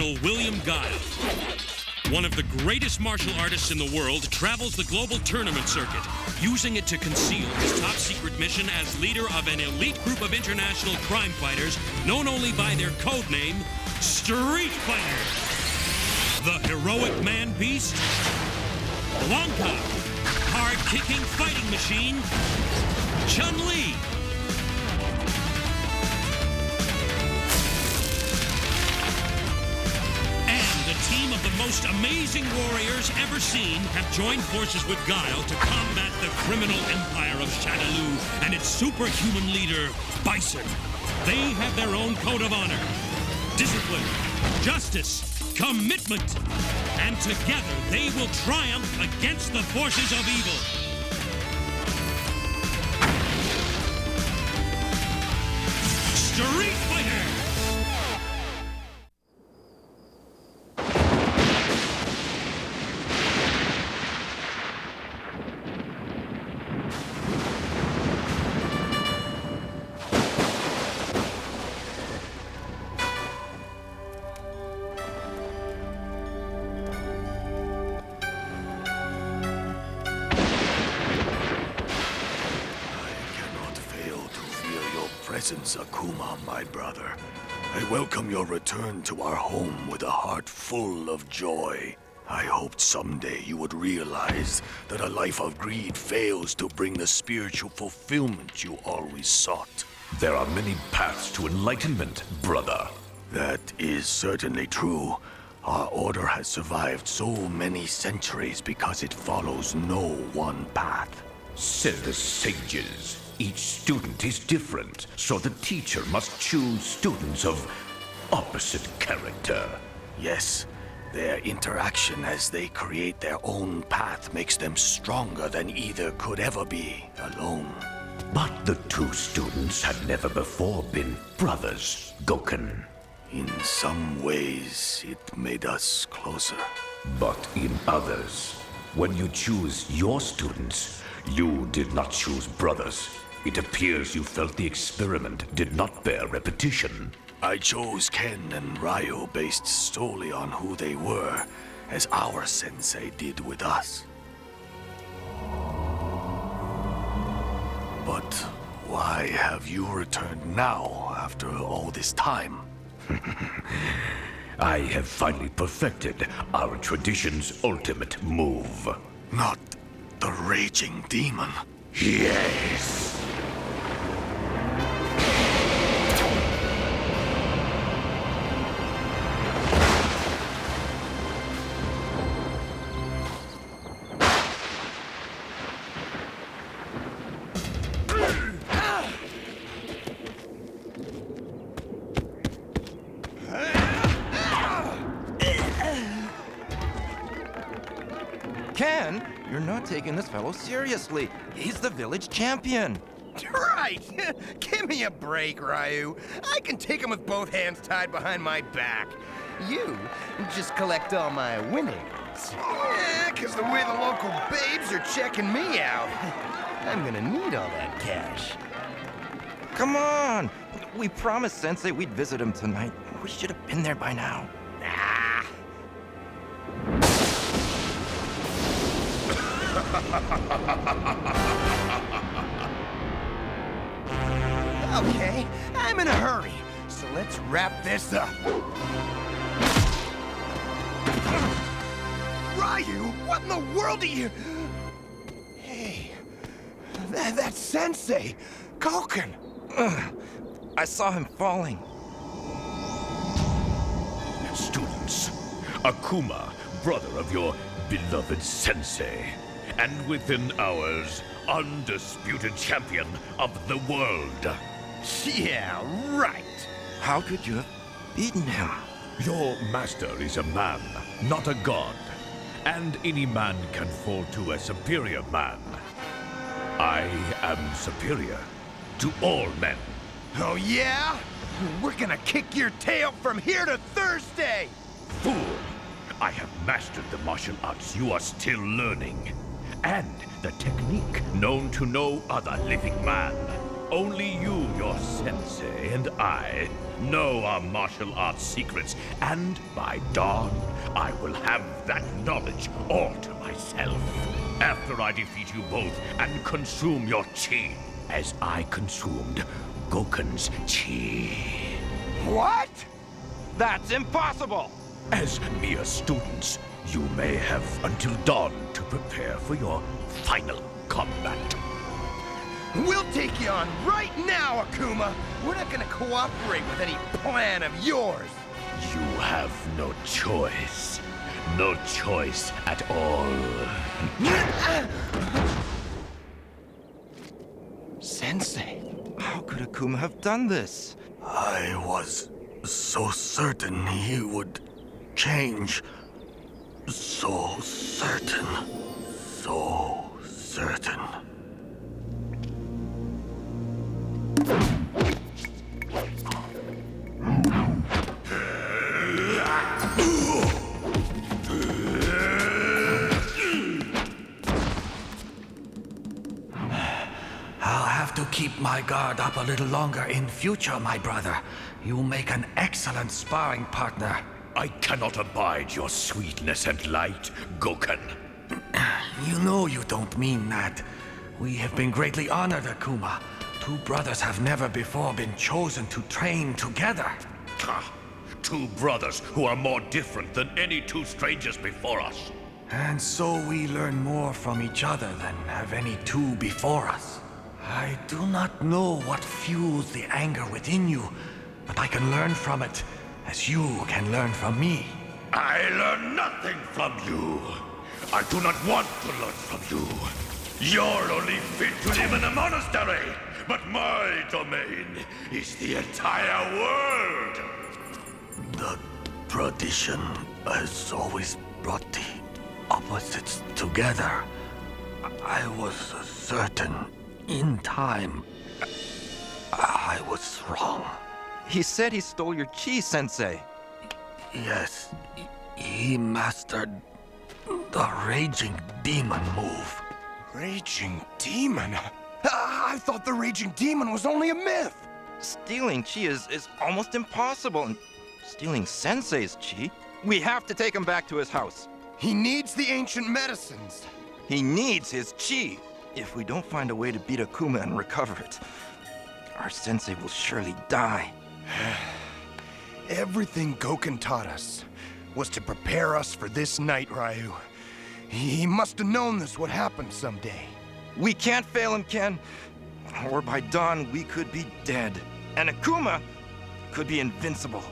Colonel William Guile. One of the greatest martial artists in the world travels the global tournament circuit, using it to conceal his top-secret mission as leader of an elite group of international crime fighters known only by their code name, Street Fighter. The heroic man-beast, Blanca, hard-kicking fighting machine, Chun-Li. Team of the most amazing warriors ever seen have joined forces with Guile to combat the criminal empire of Shadaloo and its superhuman leader, Bison. They have their own code of honor, discipline, justice, commitment, and together they will triumph against the forces of evil. Street Fighter! Akuma, my brother. I welcome your return to our home with a heart full of joy. I hoped someday you would realize that a life of greed fails to bring the spiritual fulfillment you always sought. There are many paths to enlightenment, brother. That is certainly true. Our order has survived so many centuries because it follows no one path. Said the sages. Each student is different, so the teacher must choose students of opposite character. Yes, their interaction as they create their own path makes them stronger than either could ever be alone. But the two students had never before been brothers, Goken. In some ways, it made us closer. But in others, when you choose your students, you did not choose brothers. It appears you felt the experiment did not bear repetition. I chose Ken and Ryu based solely on who they were, as our sensei did with us. But why have you returned now, after all this time? I have finally perfected our tradition's ultimate move. Not the raging demon. Yes. Ken, you're not taking this fellow seriously. He's the village champion. Right! Give me a break, Ryu. I can take him with both hands tied behind my back. You just collect all my winnings. Yeah, 'cause the way the local babes are checking me out, I'm gonna need all that cash. Come on! We promised Sensei we'd visit him tonight. We should have been there by now. Ah! Okay, I'm in a hurry, so let's wrap this up. Ryu, what in the world are you... Hey, that's Sensei, Goken. I saw him falling. Students, Akuma, brother of your beloved sensei, and within hours, undisputed champion of the world. Yeah, right. How could you have beaten him? Your master is a man, not a god, and any man can fall to a superior man. I am superior to all men. Oh yeah? We're gonna kick your tail from here to Thursday! Fool! I have mastered the martial arts you are still learning, and the technique known to no other living man. Only you, your sensei, and I know our martial arts secrets, and by dawn, I will have that knowledge all to myself. After I defeat you both and consume your chi, as I consumed Goken's chi. What? That's impossible! As mere students, you may have until dawn to prepare for your final combat. We'll take you on right now, Akuma! We're not gonna cooperate with any plan of yours! You have no choice. No choice at all. Sensei. How could Akuma have done this? I was so certain he would change. So certain. So certain. I'll have to keep my guard up a little longer in future, my brother. You make an excellent sparring partner. I cannot abide your sweetness and light, Goken. You know you don't mean that. We have been greatly honored, Akuma. Two brothers have never before been chosen to train together. Ha! Two brothers who are more different than any two strangers before us. And so we learn more from each other than have any two before us. I do not know what fuels the anger within you, but I can learn from it, as you can learn from me. I learn nothing from you. I do not want to learn from you. You're only fit to live in a monastery, but my domain is the entire world. The tradition has always brought the opposites together. I was certain in time I was wrong. He said he stole your chi, Sensei. Yes, he mastered the Raging Demon move. Raging Demon? I thought the Raging Demon was only a myth! Stealing chi is almost impossible, and stealing Sensei's chi? We have to take him back to his house. He needs the ancient medicines. He needs his chi. If we don't find a way to beat Akuma and recover it, our Sensei will surely die. Everything Goken taught us was to prepare us for this night, Ryu. He must have known this would happen someday. We can't fail him, Ken. Or by dawn, we could be dead. And Akuma could be invincible.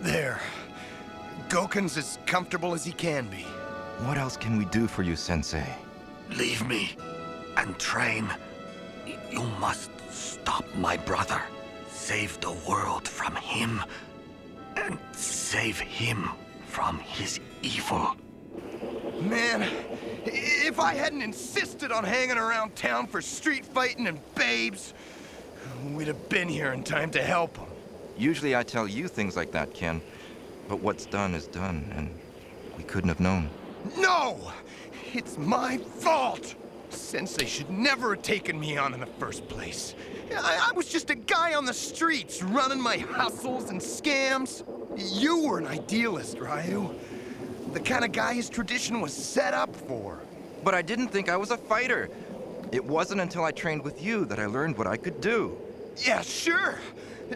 There. Goken's as comfortable as he can be. What else can we do for you, Sensei? Leave me and train. You must stop my brother. Save the world from him. And save him from his evil. Man, if I hadn't insisted on hanging around town for street fighting and babes, we'd have been here in time to help him. Usually I tell you things like that, Ken. But what's done is done, and we couldn't have known. No! It's my fault! Sensei should never have taken me on in the first place. I was just a guy on the streets, running my hustles and scams. You were an idealist, Ryu. The kind of guy his tradition was set up for. But I didn't think I was a fighter. It wasn't until I trained with you that I learned what I could do. Yeah, sure.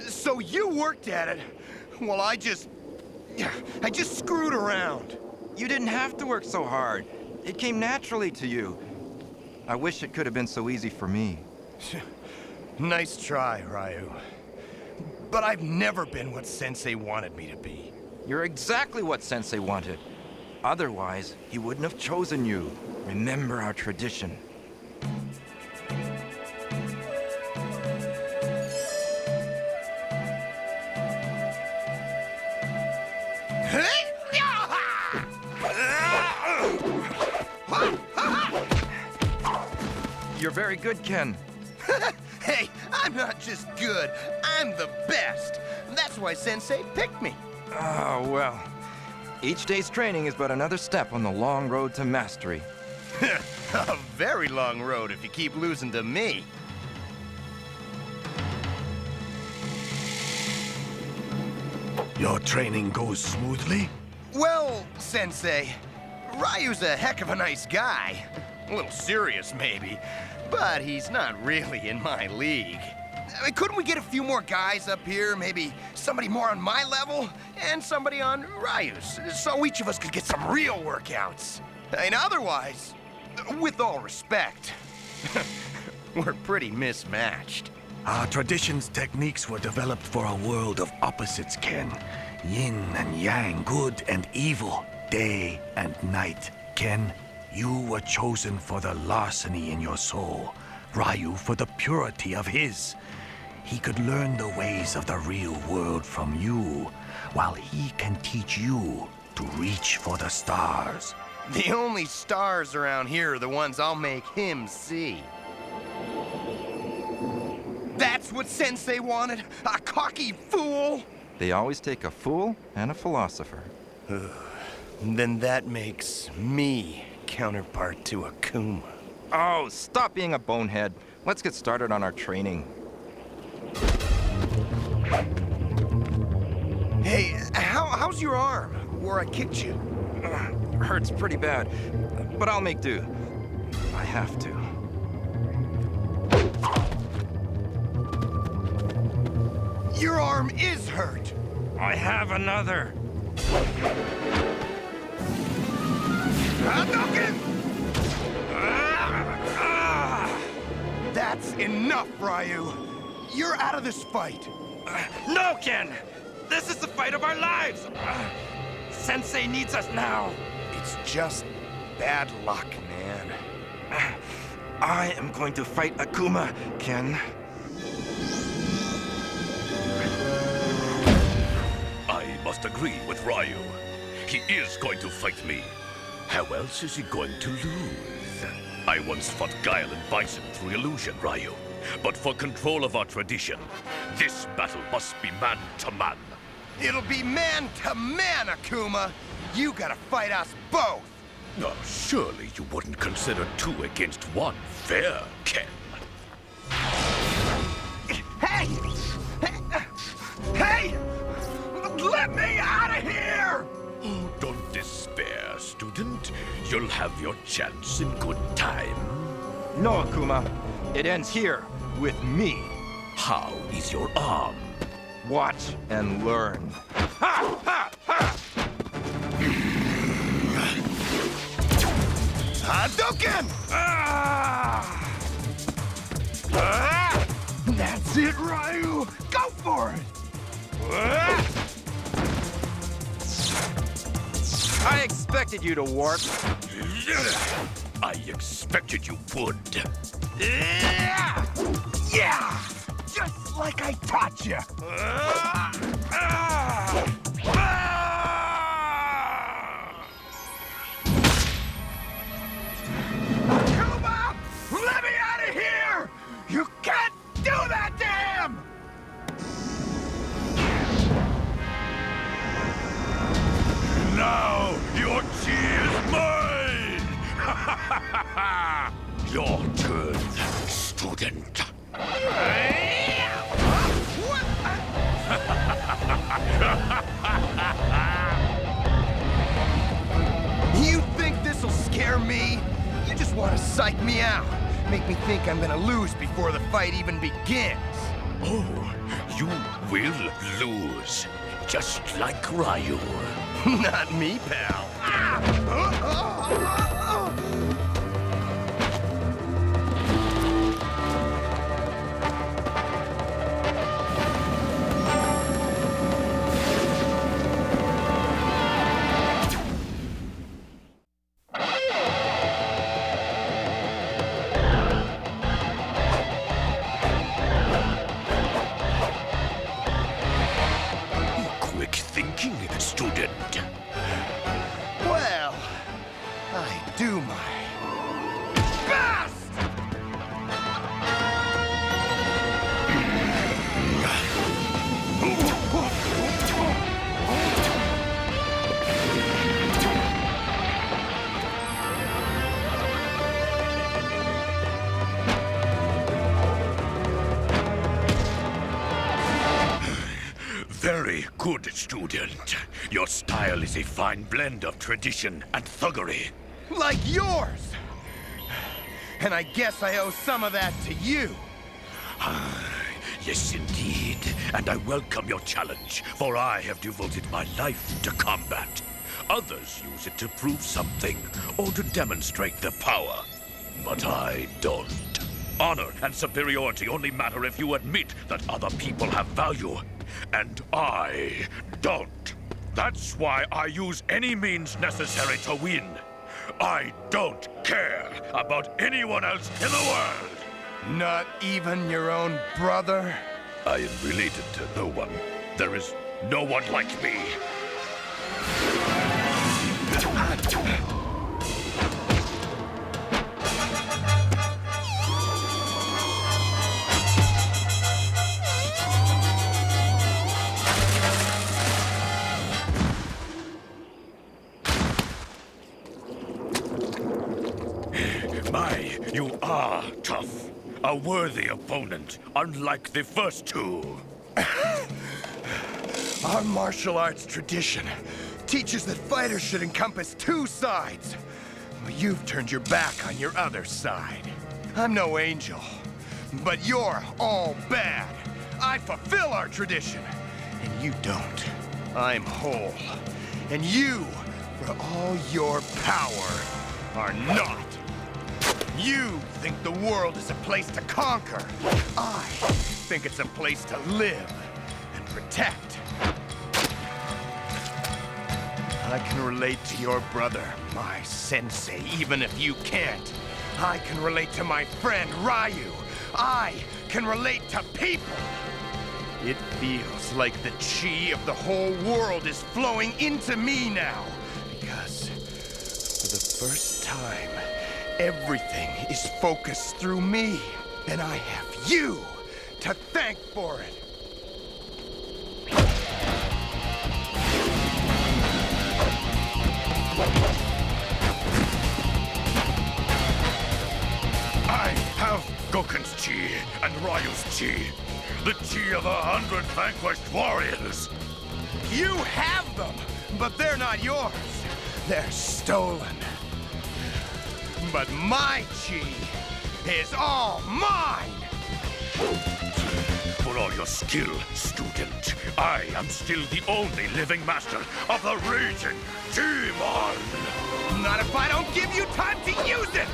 So you worked at it, while I just screwed around. You didn't have to work so hard. It came naturally to you. I wish it could have been so easy for me. Nice try, Ryu. But I've never been what Sensei wanted me to be. You're exactly what Sensei wanted. Otherwise, he wouldn't have chosen you. Remember our tradition. You're very good, Ken. Hey, I'm not just good, I'm the best. That's That's why Sensei picked me. Oh, well. Each day's training is but another step on the long road to mastery. A very long road if you keep losing to me. Your training goes smoothly? Well, Sensei, Ryu's a heck of a nice guy. A little serious, maybe, but he's not really in my league. I mean, couldn't we get a few more guys up here? Maybe somebody more on my level and somebody on Ryu's, so each of us could get some real workouts. And otherwise, with all respect, we're pretty mismatched. Our tradition's techniques were developed for a world of opposites, Ken. Yin and yang, good and evil, day and night. Ken, you were chosen for the larceny in your soul. Ryu for the purity of his. He could learn the ways of the real world from you, while he can teach you to reach for the stars. The only stars around here are the ones I'll make him see. That's what Sensei wanted? A cocky fool? They always take a fool and a philosopher. Then that makes me counterpart to Akuma. Oh, stop being a bonehead. Let's get started on our training. Hey, how's your arm? Where I kicked you? Hurts pretty bad, but I'll make do. I have to. Your arm is hurt. I have another. Hadouken! That's enough, Ryu. You're out of this fight. No, Ken! This is the fight of our lives! Sensei needs us now. It's just bad luck, man. I am going to fight Akuma, Ken. I must agree with Ryu. He is going to fight me. How else is he going to lose? I once fought Guile and Bison through illusion, Ryu. But for control of our tradition, this battle must be man to man. It'll be man to man, Akuma. You gotta fight us both. Oh, surely you wouldn't consider 2 against 1 fair, Ken. Hey! Hey! Let me out of here! Oh, don't despair, student. You'll have your chance in good time. No, Akuma. It ends here, with me. How is your arm? Watch and learn. Ha! Ha! Ha! Hadouken! That's it, Ryu! Go for it! I expected you to warp. I expected you would. Yeah! Just like I taught you! Akuma! Let me out of here! You can't do that to him! Now your chi is mine! Your turn, student. You think this'll scare me? You just want to psych me out. Make me think I'm gonna lose before the fight even begins. Oh, you will lose, just like Ryu. Not me, pal. Quick thinking, student. Well, I do my best! Good student. Your style is a fine blend of tradition and thuggery. Like yours! And I guess I owe some of that to you. Yes, indeed. And I welcome your challenge, for I have devoted my life to combat. Others use it to prove something, or to demonstrate their power. But I don't. Honor and superiority only matter if you admit that other people have value. And I don't. That's why I use any means necessary to win. I don't care about anyone else in the world. Not even your own brother? I am related to no one. There is no one like me. You are tough. A worthy opponent, unlike the first two. Our martial arts tradition teaches that fighters should encompass two sides. Well, you've turned your back on your other side. I'm no angel, but you're all bad. I fulfill our tradition, and you don't. I'm whole, and you, for all your power, are not. You think the world is a place to conquer. I think it's a place to live and protect. I can relate to your brother, my sensei, even if you can't. I can relate to my friend, Ryu. I can relate to people. It feels like the chi of the whole world is flowing into me now. Because for the first time, everything is focused through me, and I have you to thank for it. I have Goken's chi and Ryu's chi. The chi of 100 vanquished warriors. You have them, but they're not yours. They're stolen. But my chi is all mine! For all your skill, student, I am still the only living master of the raging demon! Not if I don't give you time to use it!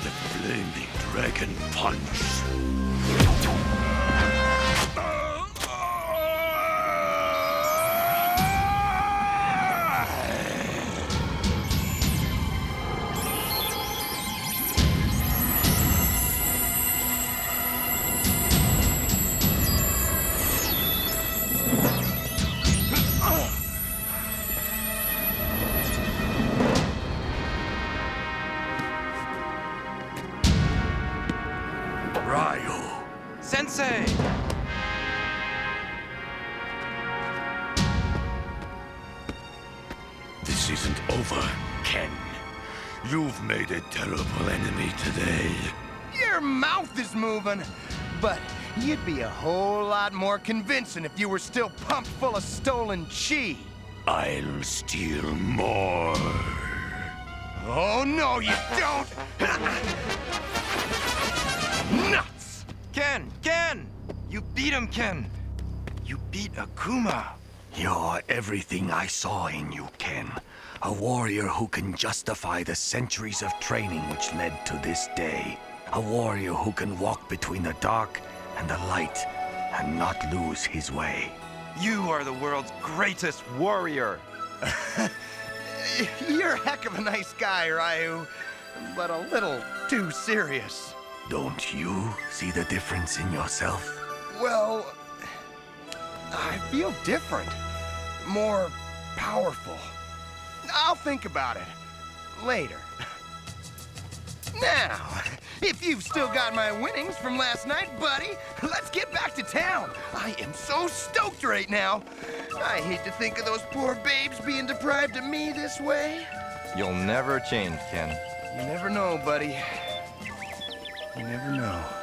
The flaming dragon punch. Ryu! Sensei! This isn't over, Ken. You've made a terrible enemy today. Your mouth is moving, but you'd be a whole lot more convincing if you were still pumped full of stolen chi. I'll steal more. Oh, no, you don't! Nuts! Ken! You beat him, Ken! You beat Akuma! You're everything I saw in you, Ken. A warrior who can justify the centuries of training which led to this day. A warrior who can walk between the dark and the light and not lose his way. You are the world's greatest warrior! You're a heck of a nice guy, Ryu, but a little too serious. Don't you see the difference in yourself? Well, I feel different. More powerful. I'll think about it later. Now, if you've still got my winnings from last night, buddy, let's get back to town. I am so stoked right now. I hate to think of those poor babes being deprived of me this way. You'll never change, Ken. You never know, buddy. You never know.